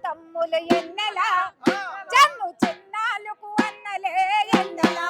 తమ్ములు ఎన్నెలా జన్ను చిన్నాలకు అన్నలే ఎన్నెలా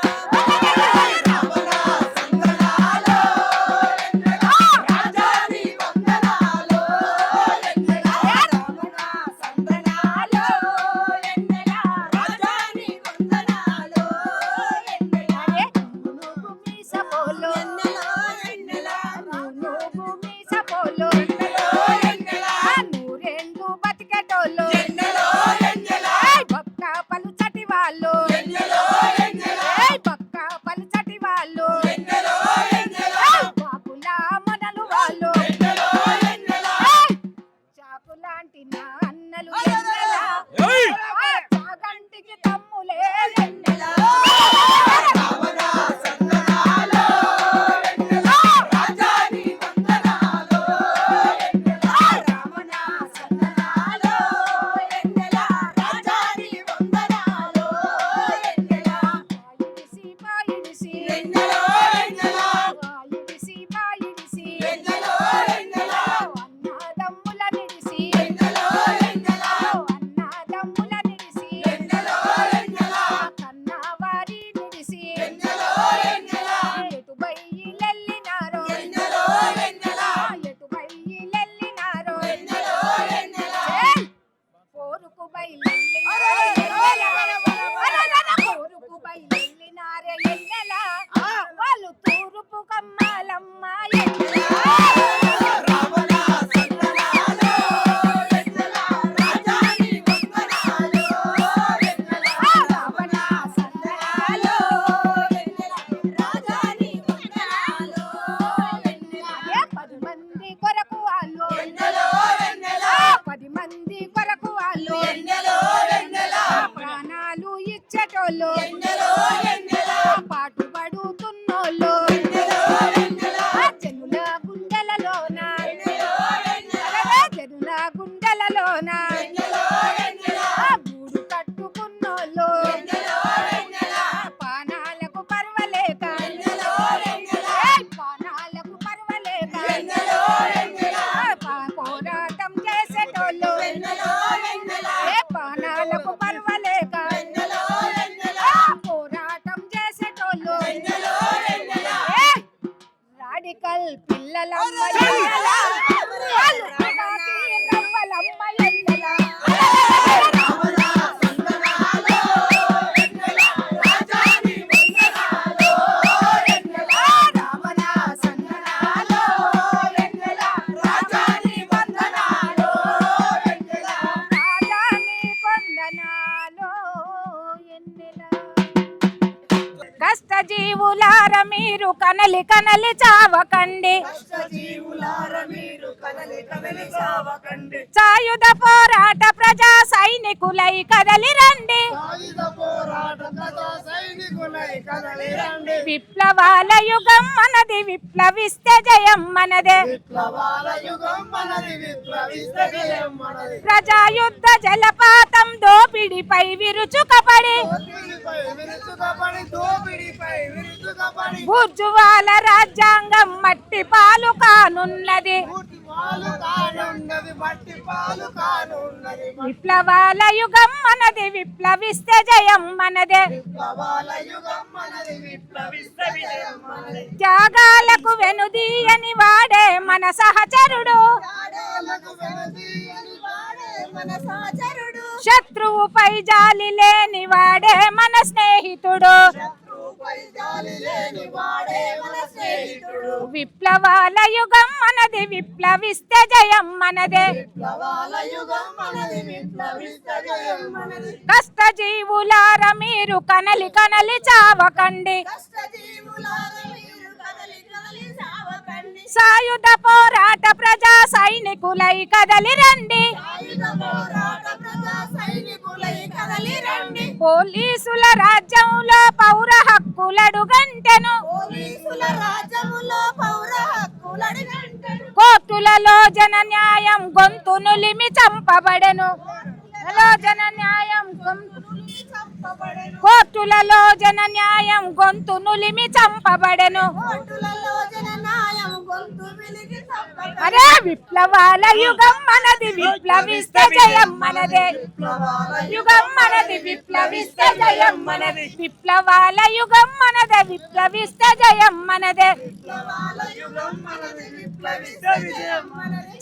కష్టజీవులార మీరు కనలి కనలి చావకండి సాయుధ పోరాట ప్రజా సైనికులై కదలి రండి విప్లవాల యుగం మనది విప్లవిస్తే జయం మనదే ప్రజాయుద్ధ జలపాతం దోపిడిపై విరుచుకపడి బుర్జువాల రాజ్యాంగం మట్టి పాలు కానున్నది విప్లవాల యుగం మనది విప్లవిస్తే జయం మనదే త్యాగాలకు వెనుదీయని వాడే మన సహచరుడు శత్రువుపై జాలి లేని వాడే మన స్నేహితుడు విప్లవాల యుగం మనది విప్లవిస్తే జయం మనదే కష్టజీవులార మీరు కనలి కనలి చావకండి సాయుధ పోరాట ప్రజా సైనికులై కదలి రండి పోలీసుల రాజ్యంలో పౌర హక్కులడుగంటెను కోర్టులలో జన న్యాయం గొంతు నులిమి చంపబడెను జన న్యాయం కోర్టులలో జన న్యాయం గొంతు నులిమి చంపబడెను. అరే విప్లవాల యుగం మనది, విప్లవిస్తే జయం మనదే. యుగం మనది, విప్లవిస్తే జయం మనది. విప్లవాల యుగం మనదే, విప్లవిస్తే జయం మనదే.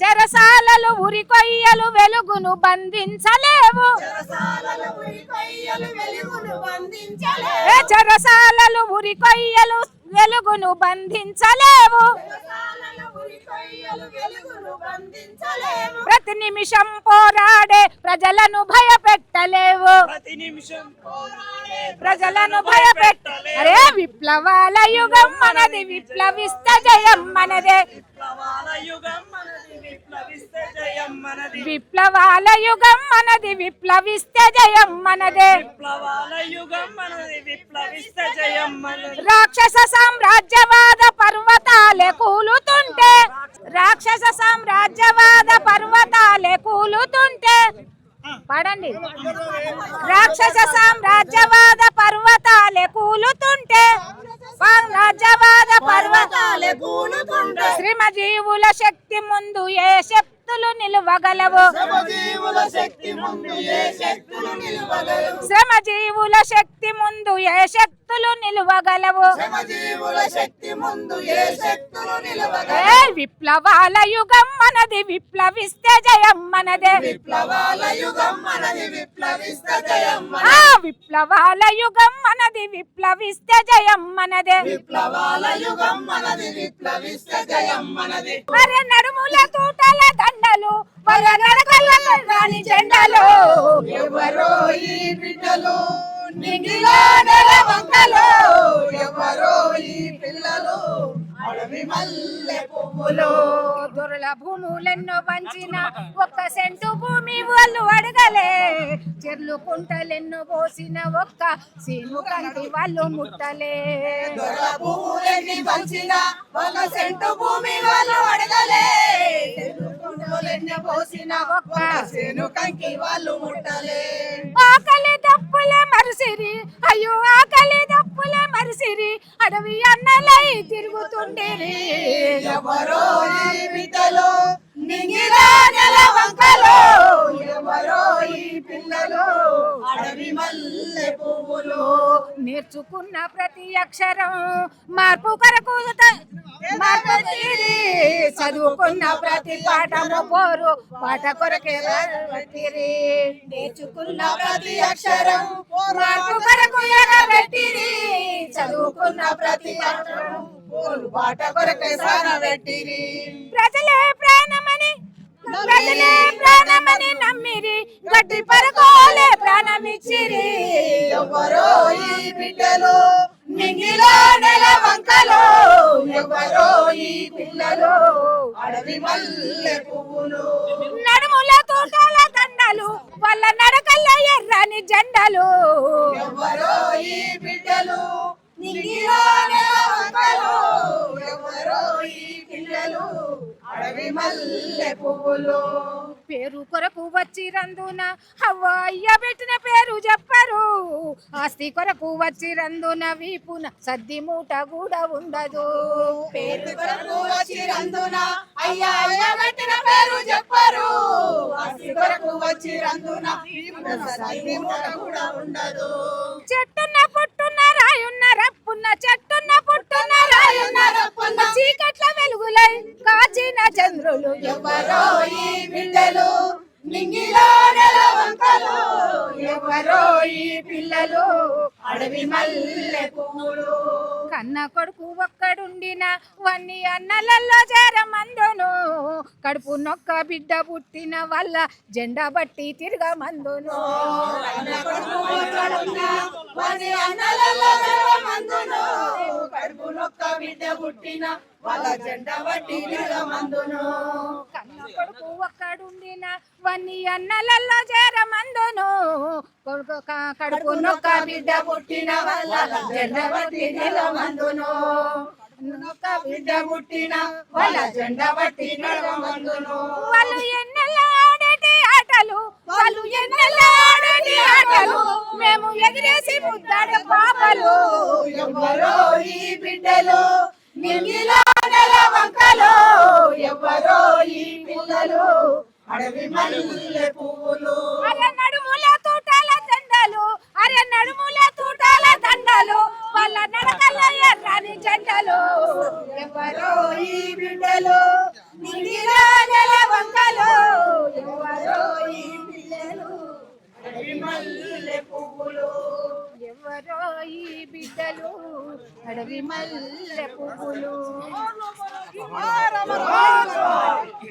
చెరసాలలు ఉరి కొయ్యలు వెలుగును బంధించలేవు. చెరసాలలు ఉరి కొయ్యలు వెలుగును బంధించలేవు. ప్రతి నిమిషం పోరాడే ప్రజలను భయపెట్టలేవు. ప్రజలను భయపెట్టలేవు. అరే విప్లవాల యుగం మనది, విప్లవిస్తే జయం మనదే. విప్లవాల యుగం మనది, విప్లవిస్తే జయం మనదే. రాక్షస సామ్రాజ్యవాద పర్వతాలే కూలుతుంటే, రాక్షస సామ్రాజ్యవాద పర్వతాలే కూలుతుంటే, పాడండి. రాక్షస సామ్రాజ్యవాద పర్వతాలే కూలుతుంటే, సామ్రాజ్యవాద పర్వతాలే కూలుతుంటే, శ్రమజీవుల శక్తి ముందు ఏ శక్తులు నిలువగలవు. శ్రమజీవుల శక్తి ముందు ఏ శక్తులు నిలువగలవు. శ్రమజీవుల శక్తి ముందు ఏ శక్తులు నిలువగలవు. శ్రమజీవుల శక్తి ముందు ఏ శక్తులు నిలువగలవు. విప్లవాల యుగం మనది, విప్లవిస్తే జయం మనదే. విప్లవాల యుగం మనది, విప్లవిస్తే జయం మనదే. విప్లవాల యుగం మనది, విప్లవిస్తే జయం మనదే. విప్లవాల యుగం మనది, విప్లవిస్తే జయం మనదే. మరి నడుముల తూటల దండలు, వాళ్ళ నడకల రాని జెండాలు, ఎవరో ఈ బిడ్డలు నింగిలో నెల వంకలు, ఎవరో ఈ పిల్లలు అడవి మల్లె పువ్వులు. దొరల భూములెన్నో పంచిన ఒక్క సెంటు భూమి వాళ్ళు అడగలే. చెర్లు కుంటలెన్నో పోసిన ఒక్క సీను కంటి వాళ్ళు ముట్టలే. దొరల భూములెన్ని పంచిన ఒక్క సెంటు భూమి వాళ్ళు అడగలే. పోసిన ఒక్క సీను కంకి వాళ్ళు ముట్టలే. ఆకలి దప్పులే మరిసిరి, అయ్యో ఆకలి దప్పులే మరిసిరి, అడవి అన్నలై తిరుగుతుండిరి. ఎవరో ఈ బిడ్డలు నింగిలో నెల వంకలు, ఎవరో ఈ పిల్లలు అడవి మల్లె పువ్వులు. నేర్చుకున్న ప్రతి అక్షరం మార్పు కొరకు మార్పు తీరి, చదువుకున్న ప్రతి పాఠము పోరు పాట కొరకే ఎగబెట్టిరి. నేర్చుకున్న ప్రతి అక్షరం మార్పు కొరకు ఎగబెట్టిరి, చదువుకున్న ప్రతి పాఠం పోరు పాట కొరకే సాగబెట్టిరి. ప్రజలే ప్రాణమని, ప్రజలే ప్రాణమని నమ్మిరి, గడ్డి పరకోలే ప్రాణమిచ్చిరి. ఎవరో ఈ బిడ్డలు నింగిలో నెల వంకలు, ఎవరో ఈ పిల్లలు అడవి మల్లె పువ్వులు. నడుముల తోటల దండలు, వాళ్ళ నడకల్ల ఎర్రని జెండలు, ఎవరో ఈ బిడ్డలు నింగిలో నెల వంకలు, ఎవరో ఈ పిల్లలు అడవి మల్లె పువ్వులు. పేరు కొరకు వచ్చి రందున అవ్వ అయ్య పెట్టిన పేరు చెప్పరు. ఆస్తి కొరకు వచ్చి రందున వీపున సద్ది మూట కూడా ఉండదు. పేరు కొరకు వచ్చి రందున అయ్య అయ్య పెట్టిన పేరు చెప్పరు. ఆస్తి కొరకు వచ్చి రందున వీపున సద్ది మూట కూడా ఉండదు. చెట్టున్న పుట్టున్న రాయున్న రప్పున్న, చెట్టున్న పుట్టున్న రాయున్న రప్పున్న, చీకట్ల వెలుగులై కాచిన చంద్రులు, ఎవరో ఈ బిడ్డలు నింగిలో నెల వంకలు, ఎవరో ఈ పిల్లలు అడవి మల్లె పువ్వులు. కన్న కొడుకు ఒక్కడుండిన వన్ని అన్నలల్లో చేరమందును, కడుపు నొక్క బిడ్డ పుట్టిన వల్ల జెండా బట్టి తిరగమందును. కడుపు నొక్క బిడ్డ పుట్టిన వాళ్ళ జెండా బట్టి తిరగమందును. కన్న కొడుకు ఒక్కడుండిన వన్ని అన్నలల్లో చేరమందును, కడుపు నొక్క బిడ్డ పుట్టిన వల్ల జెండా బట్టి తిరగమందును. నొక్క బిడ్డ పుట్టిన వాళ్ళ జెండా బట్టి తిరగమందును. వాళ్ళు ఎన్నెల ఆడేటి ఆటలు, వాళ్ళు ఎన్నెల ఎగిరేసి ముద్దాడు పాపలు ఎవరో ఈ బిడ్డలు నింగిలో నెల వంకలు ఎవరో ఈ పిల్లలు అడవి మల్లె పువ్వులు అరే నడుముల తూటాల దండలు అరే నడుముల తూటాల దండలు వాళ్ళ నడకల్లో ఎర్రని జెండలు ఎవరో ఈ బిడ్డలు నింగిలో నెల వంకలు ఎవరో ఈ పిల్లలు అడవి మల్లె పువ్వులు ఎవరో ఈ బిడ్డలు అడవి మల్లె పువ్వులు